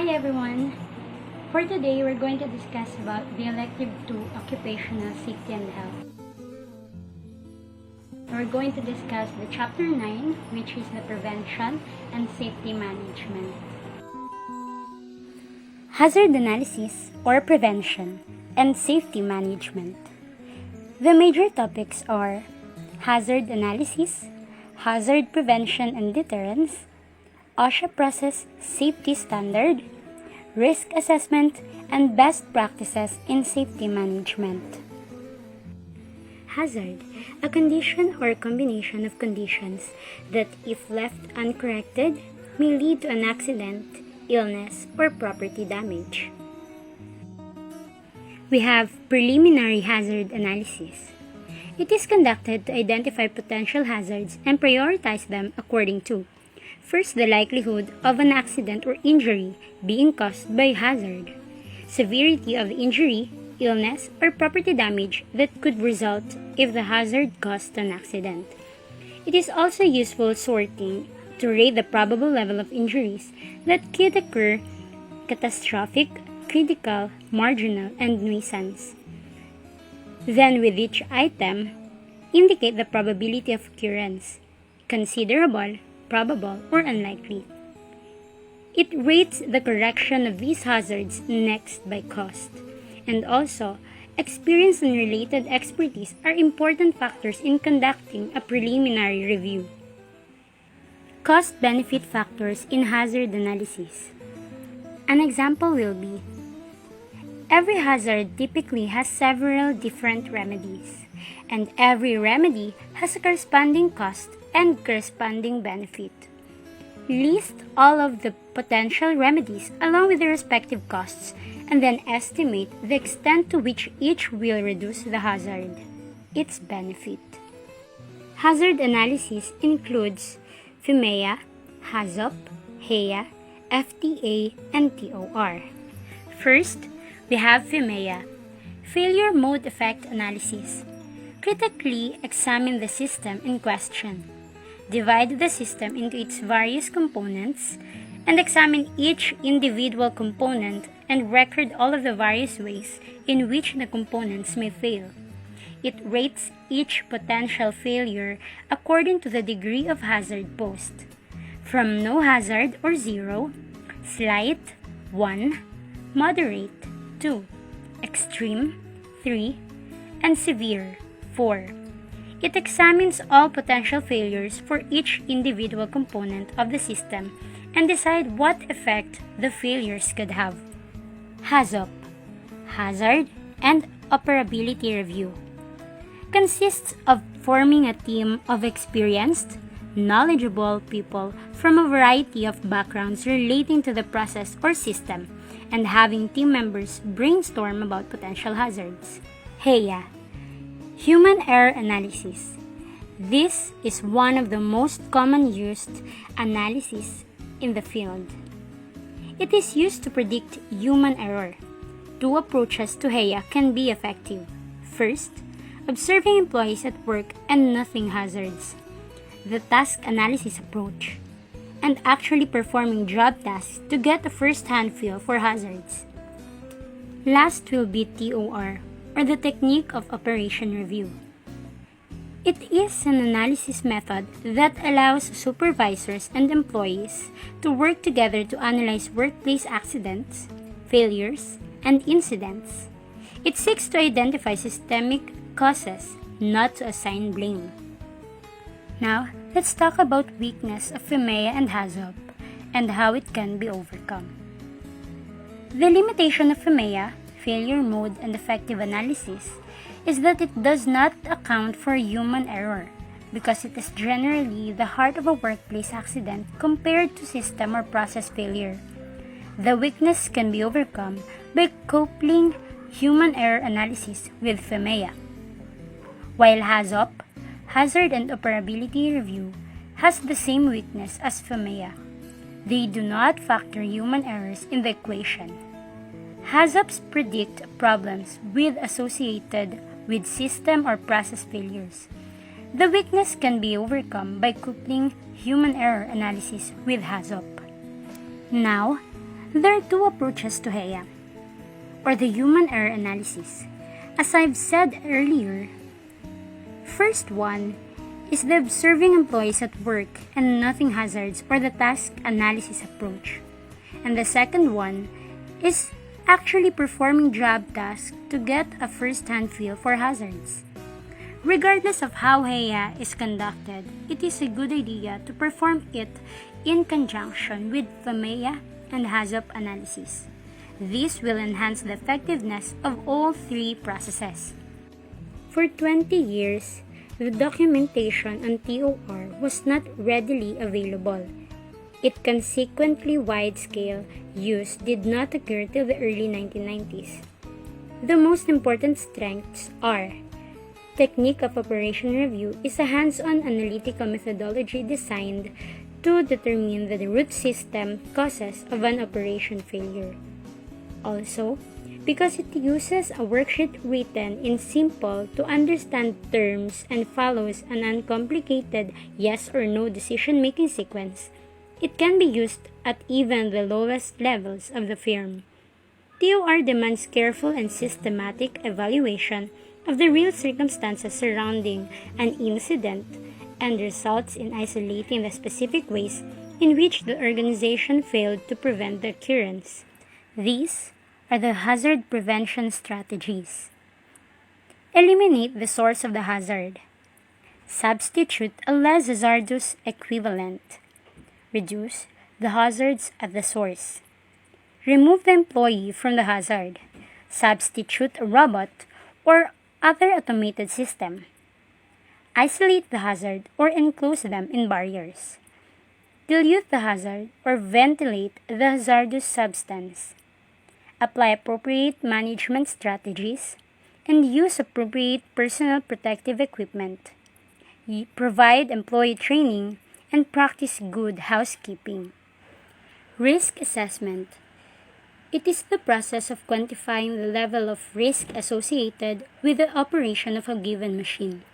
Hi everyone! For today, we're going to discuss about the elective 2, Occupational Safety and Health. We're going to discuss the Chapter 9, which is the Prevention and Safety Management. Hazard Analysis or Prevention and Safety Management. The major topics are Hazard Analysis, Hazard Prevention and Deterrence, OSHA Process Safety Standard, Risk Assessment, and Best Practices in Safety Management. Hazard, a condition or combination of conditions that, if left uncorrected, may lead to an accident, illness, or property damage. We have preliminary hazard analysis. It is conducted to identify potential hazards and prioritize them according to first, the likelihood of an accident or injury being caused by hazard, severity of the injury, illness, or property damage that could result if the hazard caused an accident. It is also useful sorting to rate the probable level of injuries that could occur: catastrophic, critical, marginal, and nuisance. Then, with each item, indicate the probability of occurrence: considerable, probable, or unlikely. It rates the correction of these hazards next by cost. And also, experience and related expertise are important factors in conducting a preliminary review. Cost-benefit factors in hazard analysis. An example will be, every hazard typically has several different remedies, and every remedy has a corresponding cost and corresponding benefit. List all of the potential remedies along with their respective costs, and then estimate the extent to which each will reduce the hazard, its benefit. Hazard analysis includes Heya, HAZOP, Heya, FTA, and TOR. First, we have Heya, Failure Mode Effect Analysis. Critically examine the system in question. Divide the system into its various components and examine each individual component and record all of the various ways in which the components may fail. It rates each potential failure according to the degree of hazard posed, from no hazard or 0, slight 1, moderate 2, extreme 3, and severe 4. It examines all potential failures for each individual component of the system and decide what effect the failures could have. HAZOP, Hazard and Operability Review, consists of forming a team of experienced, knowledgeable people from a variety of backgrounds relating to the process or system and having team members brainstorm about potential hazards. Heya, Human Error Analysis. This is one of the most common used analysis in the field. It is used to predict human error. Two approaches to Heya can be effective. First, observing employees at work and noting hazards. The task analysis approach, and actually performing job tasks to get a first-hand feel for hazards. Last will be TOR, or the Technique of Operation Review. It is an analysis method that allows supervisors and employees to work together to analyze workplace accidents, failures, and incidents. It seeks to identify systemic causes, not to assign blame. Now, let's talk about weakness of Heya and HAZOP and how it can be overcome. The limitation of Heya, Failure Mode and Effective Analysis, is that it does not account for human error because it is generally the heart of a workplace accident compared to system or process failure. The weakness can be overcome by coupling human error analysis with Heya. While HAZOP, Hazard and Operability Review, has the same weakness as Heya, they do not factor human errors in the equation. HAZOPs predict problems associated with system or process failures. The weakness can be overcome by coupling human error analysis with HAZOP. Now, There are two approaches to Heya, or the human error analysis. As I've said earlier, first one is the observing employees at work and nothing hazards, or the task analysis approach. And the second one is actually performing job tasks to get a first-hand feel for hazards. Regardless of how Heya is conducted, it is a good idea to perform it in conjunction with FMEA and HAZOP analysis. This will enhance the effectiveness of all three processes. For 20 years, the documentation on TOR was not readily available. Its consequently wide-scale use did not occur till the early 1990s. The most important strengths are: technique of operation review is a hands-on analytical methodology designed to determine the root system causes of an operation failure. Also, because it uses a worksheet written in simple to understand terms and follows an uncomplicated yes or no decision-making sequence, it can be used at even the lowest levels of the firm. TOR demands careful and systematic evaluation of the real circumstances surrounding an incident and results in isolating the specific ways in which the organization failed to prevent the occurrence. These are the hazard prevention strategies. Eliminate the source of the hazard. Substitute a less hazardous equivalent. Reduce the hazards at the source. Remove the employee from the hazard. Substitute a robot or other automated system. Isolate the hazard or enclose them in barriers. Dilute the hazard or ventilate the hazardous substance. Apply appropriate management strategies and use appropriate personal protective equipment. Provide employee training and practice good housekeeping. Risk assessment. It is the process of quantifying the level of risk associated with the operation of a given machine.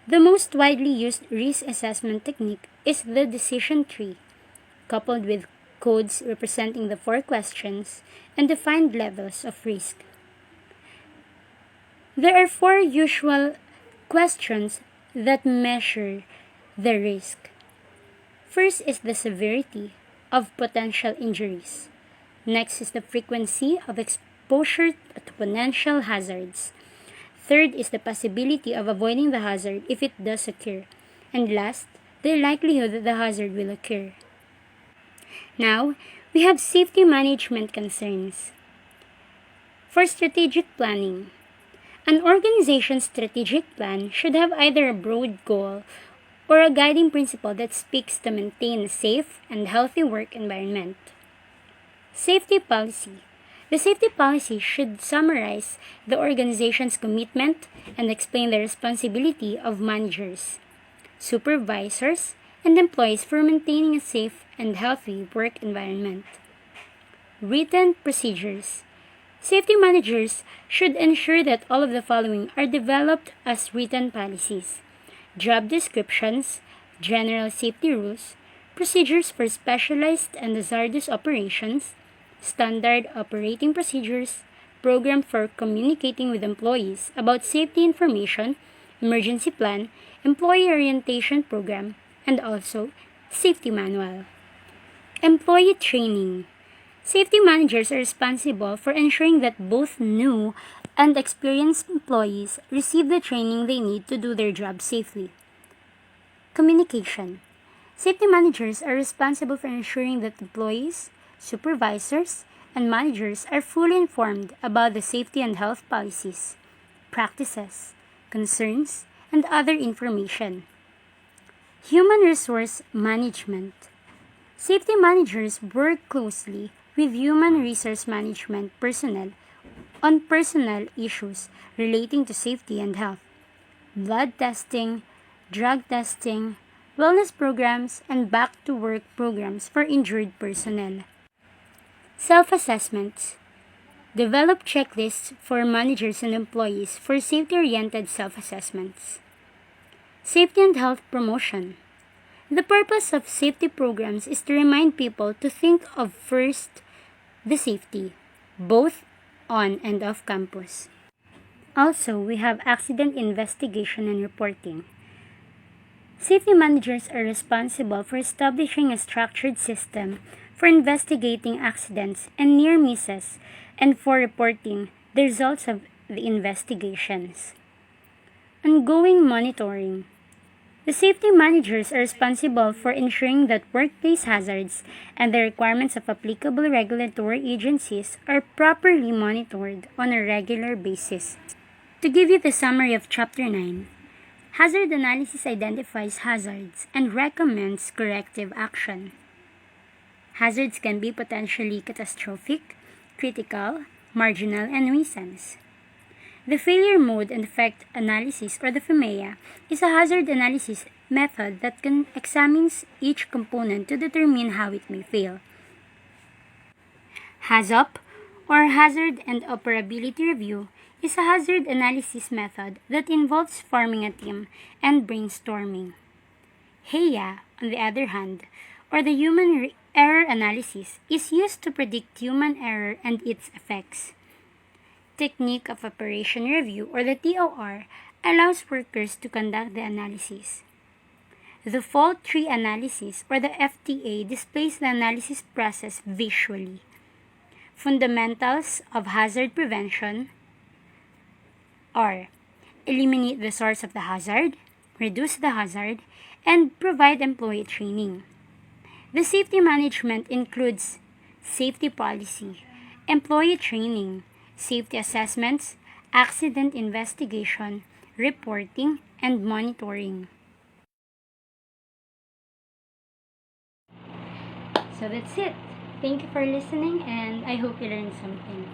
The most widely used risk assessment technique is the decision tree, coupled with codes representing the 4 questions and defined levels of risk. There are 4 usual questions that measure the risk. First is the severity of potential injuries. Next is the frequency of exposure to potential hazards. Third is the possibility of avoiding the hazard if it does occur. And last, the likelihood that the hazard will occur. Now, we have safety management concerns. For strategic planning, an organization's strategic plan should have either a broad goal or a guiding principle that speaks to maintain a safe and healthy work environment. Safety policy. The safety policy should summarize the organization's commitment and explain the responsibility of managers, supervisors, and employees for maintaining a safe and healthy work environment. Written procedures. Safety managers should ensure that all of the following are developed as written policies: job descriptions, general safety rules, procedures for specialized and hazardous operations, standard operating procedures, program for communicating with employees about safety information, emergency plan, employee orientation program, and also safety manual. Employee training. Safety managers are responsible for ensuring that both new and experienced employees receive the training they need to do their job safely. Communication. Safety managers are responsible for ensuring that employees, supervisors, and managers are fully informed about the safety and health policies, practices, concerns, and other information. Human resource management. Safety managers work closely with human resource management personnel on personnel issues relating to safety and health, blood testing, drug testing, wellness programs, and back-to-work programs for injured personnel. Self-assessments. Develop checklists for managers and employees for safety-oriented self-assessments. Safety and health promotion. The purpose of safety programs is to remind people to think of first the safety, both on and off campus. Also, we have accident investigation and reporting. Safety managers are responsible for establishing a structured system for investigating accidents and near misses and for reporting the results of the investigations. Ongoing monitoring. The safety managers are responsible for ensuring that workplace hazards and the requirements of applicable regulatory agencies are properly monitored on a regular basis. To give you the summary of Chapter 9, hazard analysis identifies hazards and recommends corrective action. Hazards can be potentially catastrophic, critical, marginal, and nuisance. The failure mode and effect analysis, or the Heya, is a hazard analysis method that examines each component to determine how it may fail. HAZOP, or Hazard and Operability Review, is a hazard analysis method that involves forming a team and brainstorming. Heya, on the other hand, or the human error analysis, is used to predict human error and its effects. Technique of Operation Review, or the TOR, allows workers to conduct the analysis. The fault tree analysis, or the FTA, displays the analysis process visually. Fundamentals of hazard prevention are eliminate the source of the hazard, reduce the hazard, and provide employee training. The safety management includes safety policy, employee training, safety assessments, accident investigation, reporting, and monitoring. So that's it. Thank you for listening, and I hope you learned something.